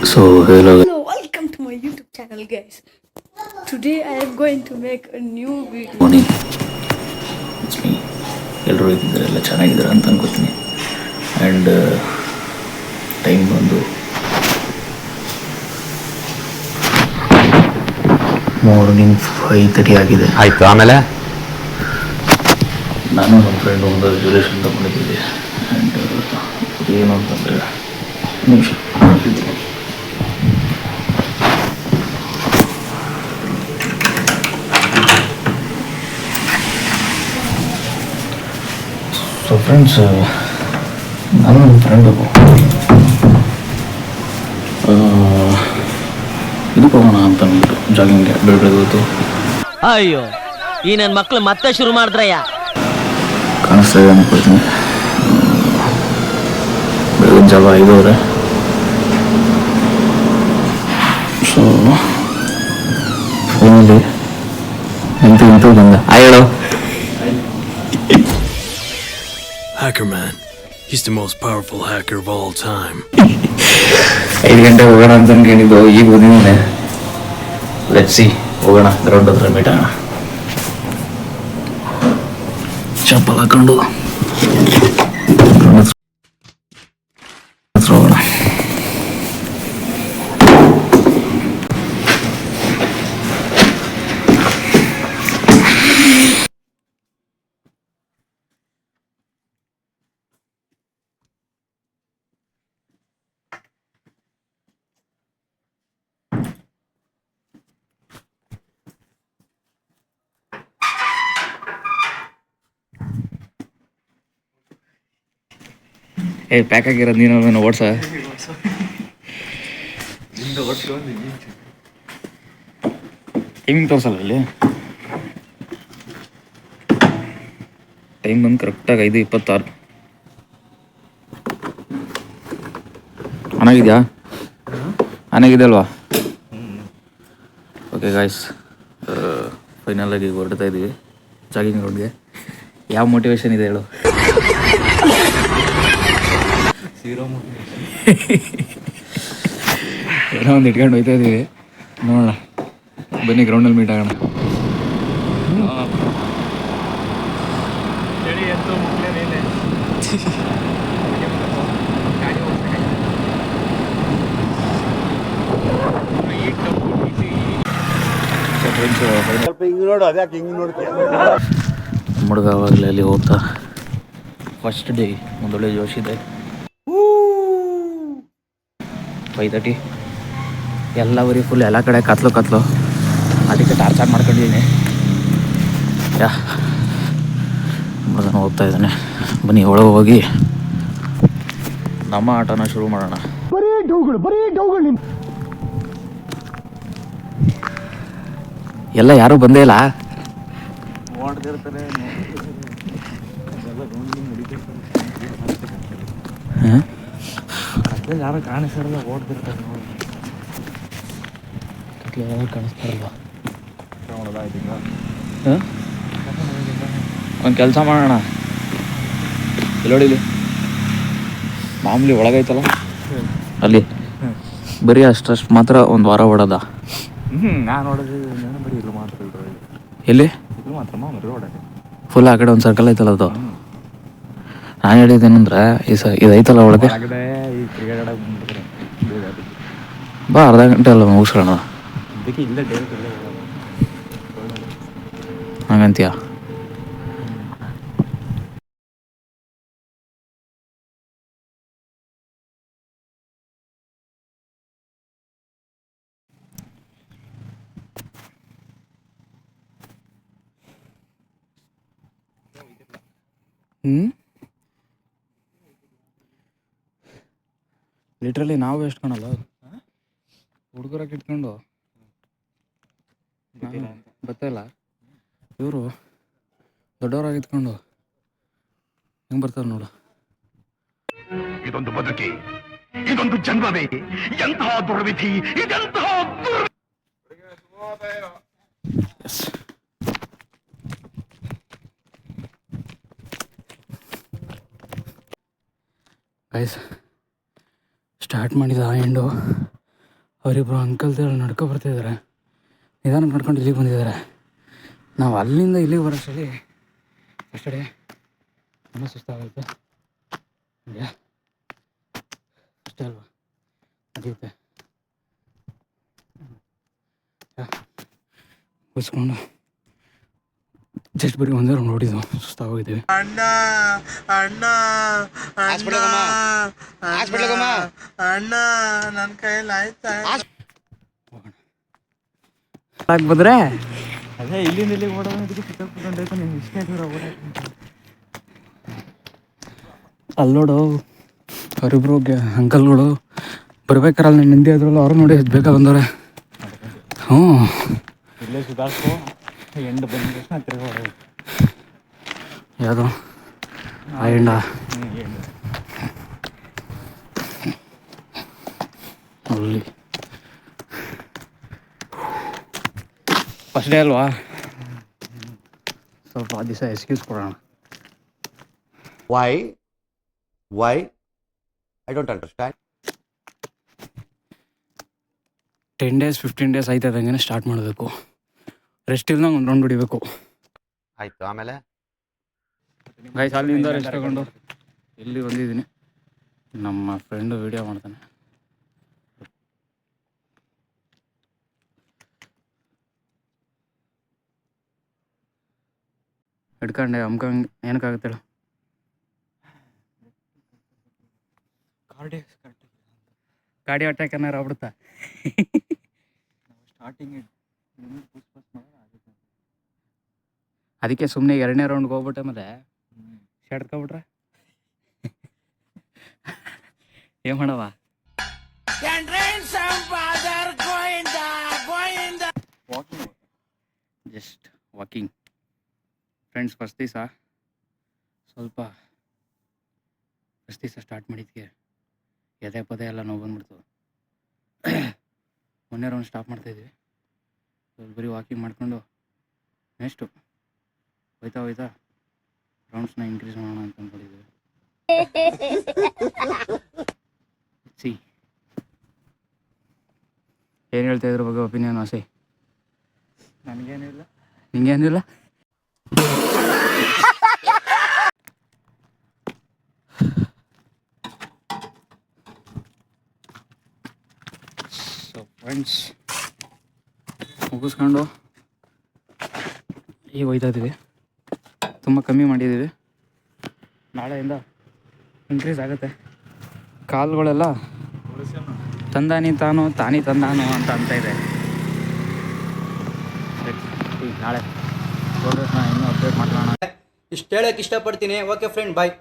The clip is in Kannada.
So hello. Hello, welcome to my YouTube channel, guys. Today I am going to make a new video. Morning. It's me. ಎಲ್ಲರೂ ಇದ್ದಾರೆ, ಎಲ್ಲ ಚೆನ್ನಾಗಿದ್ದಾರೆ ಅಂತ ಅನ್ಕೋತೀನಿ. ಆ್ಯಂಡ್ ಟೈಮ್ ಬಂದು ಮಾರ್ನಿಂಗ್ 5:30 ಆಗಿದೆ. ಆಯಿತು. ಆಮೇಲೆ ನಾನು ನಮ್ಮ ಫ್ರೆಂಡ್ ಒಂದು ರೆಸಲ್ಯೂಷನ್ ತೊಗೊಂಡಿದ್ದೀವಿ. ಆ್ಯಂಡ್ ಏನು ಅಂತಂದರೆ ನಿಮಿಷ ಸೊ ಫ್ರೆಂಡ್ಸ್, ನಾನು ನನ್ನ ಫ್ರೆಂಡು ಇದಕ್ಕೆ ಹೋಗೋಣ ಅಂತ ಅಂದ್ಬಿಟ್ಟು ಜಾಗಿಂಗ್ಗೆ ಬೆಳಗ್ಗೆ ಹೊತ್ತು ಅಯ್ಯೋ, ಈ ನನ್ನ ಮಕ್ಳು ಮತ್ತೆ ಶುರು ಮಾಡಿದ್ರಯ್ಯ. ಕಾಣಿಸ್ತಾ ಇದೆ ಅನ್ಕೊಳ್ತೀನಿ. ಬೆಳಗಿನ ಜಾವ 5:00. ಸೊ ಫೈನಲಿ ಎಂತೂ ಬಂದ. ಹೇಳೋ Hacker Man. He's the most powerful hacker of all time. 5 ಗಂಟೆ ಹೋಗೋಣ ಅಂತ ಅನ್ಕೊಂಡಿದ್ದು, ಈಗ ಬಂದಿದ್ದೇನೆ. ಲೆಟ್ಸ್ ಸಿ, ಹೋಗೋಣ ಗ್ರೌಂಡ್ ಹತ್ರ ಮೀಟ್ ಆಗೋಣ. ಚಪ್ಪಲ್ ಹಾಕೊಂಡು ಗ್ರೌಂಡ್ ಹತ್ರ ಹೋಗೋಣ. ಪ್ಯಾಕ್ ಆಗಿರೋದು ನೀನು ಓಡ್ಸ. ಟೈಮಿಂಗ್ ತೋರಿಸಲ್ಲ ಇಲ್ಲಿ. ಟೈಮ್ ಬಂದು ಕರೆಕ್ಟಾಗಿ 5:26. ಆನಾಗಿದೆಯಾ? ಆನಾಗಿದೆ ಅಲ್ವಾ? ಓಕೆ ಗಾಯ್ಸ್, ಫೈನಲಾಗಿ ಹೊರಡ್ತಾ ಇದ್ದೀವಿ ಜಾಗಿಂಗ್ ರೋಡ್ಗೆ. ಯಾವ ಮೋಟಿವೇಶನ್ ಇದೆ ಹೇಳು? ಏನೋ ಒಂದು ಇಟ್ಕೊಂಡು ಹೋಗ್ತಾ ಇದ್ದೀವಿ, ನೋಡೋಣ. ಬನ್ನಿ ಗ್ರೌಂಡಲ್ಲಿ ಮೀಟ್ ಆಗೋಣ. ಮುಡುಗಾವಾಗಲೇ ಅಲ್ಲಿ ಹೋಗ್ತಾ ಫಸ್ಟ್ ಡೇ ಒಂದೊಳ್ಳೆ ಜೋಶ್ ಇದೆ. 5:30 ಎಲ್ಲ ಬರೀ ಫುಲ್ ಎಲ್ಲ ಕಡೆ ಕತ್ಲು ಅದಕ್ಕೆ ಟಾರ್ಚರ್ ಮಾಡ್ಕೊಂಡಿದ್ದೀನಿ. ಹುಡುಗನ ಹೋಗ್ತಾ ಇದ್ದಾನೆ. ಬನ್ನಿ ಒಳಗೆ ಹೋಗಿ ನಮ್ಮ ಆಟನ ಶುರು ಮಾಡೋಣ. ಎಲ್ಲ ಯಾರೂ ಬಂದೇ ಇಲ್ಲ. ಯಾರು ಕಾಣಿಸ್ತಾರಲ್ಲ, ಓಡ್ತಿರ್ತಾರೆ ನೋಡಿ. ಯಾರು ಕಾಣಿಸ್ತಾರಲ್ವ? ಒಂದು ಕೆಲಸ ಮಾಡೋಣ, ಇಲ್ಲಿ ನೋಡಿಲಿ ಮಾಮೂಲಿ ಒಳಗೈತಲ್ಲ ಅಲ್ಲಿ ಬರೀ ಅಷ್ಟಷ್ಟು ಮಾತ್ರ ಒಂದು ವಾರ ಓಡೋದ. ನಾನು ನೋಡೋದು ಬರೀ ಇಲ್ಲೂ ಮಾತ್ರ. ಎಲ್ಲಿ ಇಲ್ಲೂ ಮಾತ್ರ ಮಾಮೂಲಿ ರೋಡಲ್ಲಿ ಫುಲ್ ಆ ಕಡೆ ಒಂದು ಸರ್ಕಲ್ ಐತಲ್ಲ ಅದು. ನಾನು ಹೇಳಿದ್ದೇನೆಂದ್ರೆ ಇದು ಐತಲ್ಲ ಒಳಗೆ, ಈ ಕ್ರಿಕೆಟ್ ಆಡೋಕೆ ಬಾ ಅರ್ಧ ಗಂಟೆ ಅಲ್ಲ ಮುಗಿಸ್ಕೊಳ್ಳೋಣ. ಅದಕ್ಕೆ ಇಲ್ಲೇ ಡೈರೆಕ್ಟ್ ಇಲ್ಲೇ ಹಂಗಂತೀಯ? ಲಿಟ್ರಲಿ ನಾವು ಎಷ್ಟು ಕಾಣಲ್ಲ, ಹುಡುಗರಾಗಿ ಇಟ್ಕೊಂಡು ಗೊತ್ತಿಲ್ಲ. ಇವರು ದೊಡ್ಡವರಾಗಿ ಇಟ್ಕೊಂಡು ಹೆಂಗೆ ಬರ್ತಾರೆ ನೋಡು. ಇದೊಂದು ಬದುಕಿ, ಇದೊಂದು ಜನ್ಮವೇ, ಎಂತಹ ದುರ್ವಿಧಿ, ಇದೆಂತಹ ಗೈಸ್ ಸ್ಟಾರ್ಟ್ ಮಾಡಿದ ಎಂಡು ಅವರಿಬ್ಬರು ಅಂಕಲ್ಗಳು ನಡ್ಕೊ ಬರ್ತಾಯಿದ್ದಾರೆ, ನಿಧಾನಕ್ಕೆ ನಡ್ಕೊಂಡು ಇಲ್ಲಿಗೆ ಬಂದಿದ್ದಾರೆ. ನಾವು ಅಲ್ಲಿಂದ ಇಲ್ಲಿಗೆ ಬರೋಷ್ಟರಲ್ಲಿ ಫಸ್ಟ್ ಡೇ ತುಂಬ ಸುಸ್ತಾಗುತ್ತೆ. ಹಂಗೆ ಅಷ್ಟೇ ಅಲ್ವಾ, ನಡೆಯುತ್ತೆ. ಬಸ್ಕೊಂಡು ಜಸ್ಟ್ ಬರೀ ಒಂದೇ ರೌಂಡ್ ನೋಡಿದ್ವು, ಸುಸ್ತಾಗೋಗಿದ್ದೀವಿ. ಬಂದ್ರೆ ಅದೇ ಇಲ್ಲಿಂದ ಇಲ್ಲಿಗೆ ಓಡೋದಕ್ಕೆ ಕಿತ್ತೋಗ್ಬಿಟ್ಟು ನೀವು ಇಷ್ಟೇ ದೂರ ಅಲ್ಲಿ ನೋಡು ಅವರಿಬ್ರು ಅಂಕಲ್ಗಳು ಬರ್ಬೇಕಾರೆ ಅಲ್ಲಿ ನಿಂದೆ ಅದ್ರಲ್ಲ ಅವ್ರು ನೋಡಿ ಬೇಗ ಬಂದವ್ರೆ. ಹ್ಞೂ ಇಲ್ಲೇ ಸುಧಾರಿಸ್ಕೊ, ಎಂಡ್ ಬಂದ ತಕ್ಷಣ ತಿರ್ಗಿ ಹೊಡೋದು. ಯಾವುದು ಆ ಎಂಡ ಎಂಡ್ ಅಲ್ಲಿ ಫಸ್ಟ್ ಡೇ ಅಲ್ವಾ, ಸ್ವಲ್ಪ ದಿವಸ ಎಕ್ಸ್ಕ್ಯೂಸ್ ಕೊಡೋಣ. Why? I don't understand. 10 days 15 days ಆಯ್ತದಂಗೆ start ಮಾಡಬೇಕು. ರೆಸ್ಟ್ ಇಲ್ದಂಗೆ ಒಂದು ರೌಂಡ್ ಹೊಡಿಬೇಕು. ಆಯ್ತು, ಆಮೇಲೆ ಗೈಸ್ ಅಲ್ಲಿಂದ ರೆಸ್ಟ್ ತಗೊಂಡು ಇಲ್ಲಿ ಬಂದಿದ್ದೀನಿ. ನಮ್ಮ ಫ್ರೆಂಡು ವೀಡಿಯೋ ಮಾಡ್ತಾನೆ. ಹಿಡ್ಕೊಂಡೆ ಅಮ್ಕಂಗೆ ಏನಕ್ಕಾಗುತ್ತೆ ಹೇಳು. ಗಾಡಿ ಅಟ್ಯಾಕ್ ಏನಾರು ಆಗ್ಬಿಡುತ್ತಾ? ಸ್ಟಾರ್ಟಿಂಗ್ ಅದಕ್ಕೆ ಸುಮ್ಮನೆ 2ನೇ ರೌಂಡ್ಗೆ ಹೋಗ್ಬಿಟ್ಟೆ ಮೇಲೆ ಶೆಡ್ಕೊಬಿಟ್ರೆ ಏನು ಮಾಡವ. Just walking friends. ಫಸ್ಟ್ ದಿವಸ ಸ್ಟಾರ್ಟ್ ಮಾಡಿದ್ಕೆ ಎದೆ ಪದೇ ಎಲ್ಲ ನೋವು ಬಂದ್ಬಿಡ್ತು. ಮೊನ್ನೆ ರೌಂಡ್ ಸ್ಟಾಪ್ ಮಾಡ್ತಾಯಿದ್ವಿ. ಬರೀ ವಾಕಿಂಗ್ ಮಾಡಿಕೊಂಡು ನೆಕ್ಸ್ಟು ಹೋಯ್ತಾ ರೌಂಡ್ಸ್ನ ಇನ್ಕ್ರೀಸ್ ಮಾಡೋಣ ಅಂತ ಅಂದ್ಕೊಂಡಿದ್ದೀವಿ. ಸಿ ಏನು ಹೇಳ್ತಾ ಇದ್ರ ಬಗ್ಗೆ ಒಪಿನಿಯನ್ ಆಸೆ? ನನಗೇನಿಲ್ಲ. ನಿಂಗೇನಿಲ್ಲ? ಸೊ ಫ್ರೆಂಡ್ಸ್ ಮುಗಿಸ್ಕೊಂಡು ಈಗ ಹೋಯ್ತಾ ಇದ್ದೀವಿ. ತುಂಬ ಕಮ್ಮಿ ಮಾಡಿದ್ದೀವಿ, ನಾಳೆಯಿಂದ ಇನ್ಕ್ರೀಸ್ ಆಗುತ್ತೆ. ಕಾಲುಗಳೆಲ್ಲ ತಂದಾನಿ ತಾನಿ ತಂದಾನು ಅಂತ ಇದೆ. ನಾಳೆ ಇನ್ನೂ ಅಪ್ಡೇಟ್ ಮಾಡೋಣ. ಇಷ್ಟು ಹೇಳೋಕ್ಕೆ ಇಷ್ಟಪಡ್ತೀನಿ. ಓಕೆ ಫ್ರೆಂಡ್, ಬಾಯ್.